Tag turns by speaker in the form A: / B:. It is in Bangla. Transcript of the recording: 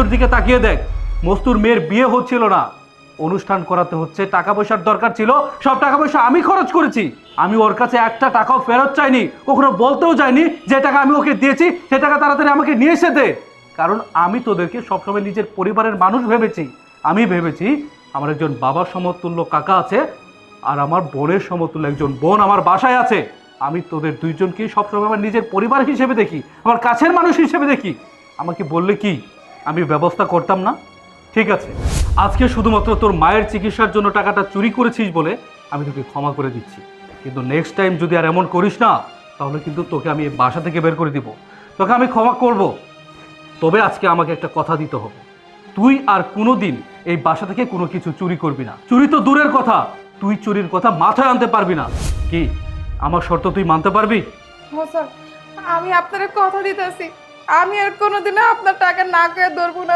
A: মস্তুর দিকে তাকিয়ে দেখ, মস্তুর মেয়ের বিয়ে হচ্ছিল না, অনুষ্ঠান করাতে হচ্ছে, টাকা পয়সার দরকার ছিল, সব টাকা পয়সা আমি খরচ করেছি। আমি ওর কাছে একটা টাকাও ফেরত চাইনি, কখনো বলতেও যাইনি যে টাকা আমি ওকে দিয়েছি সে টাকা তাড়াতাড়ি আমাকে নিয়ে এসে দে। কারণ আমি তোদেরকে সবসময় নিজের পরিবারের মানুষ ভেবেছি। আমি ভেবেছি আমার একজন বাবার সমতুল্য কাকা আছে আর আমার বোনের সমতুল্য একজন বোন আমার বাসায় আছে। আমি তোদের দুইজনকে সবসময় আমার নিজের পরিবার হিসেবে দেখি, আমার কাছের মানুষ হিসেবে দেখি। আমাকে বললে কি আমি ব্যবস্থা করতাম না? ঠিক আছে, আজকে শুধুমাত্র তোর মায়ের চিকিৎসার জন্য টাকাটা চুরি করেছিস বলে আমি তোকে ক্ষমা করে দিচ্ছি, কিন্তু নেক্সট টাইম যদি আর এমন করিস না তাহলে কিন্তু তোকে আমি এই বাসা থেকে বের করে দিব। তোকে আমি ক্ষমা করব, তবে আজকে আমাকে একটা কথা দিতে হবে, তুই আর কোনো দিন এই বাসা থেকে কোনো কিছু চুরি করবি না। চুরি তো দূরের কথা, তুই চুরির কথা মাথায় আনতে পারবি না। কি আমার শর্ত তুই মানতে পারবি?
B: হ্যাঁ স্যার, আমি আপনার কথা দিতেছি, আমি আর কোনোদিনও আপনার টাকা না করে ধরবো না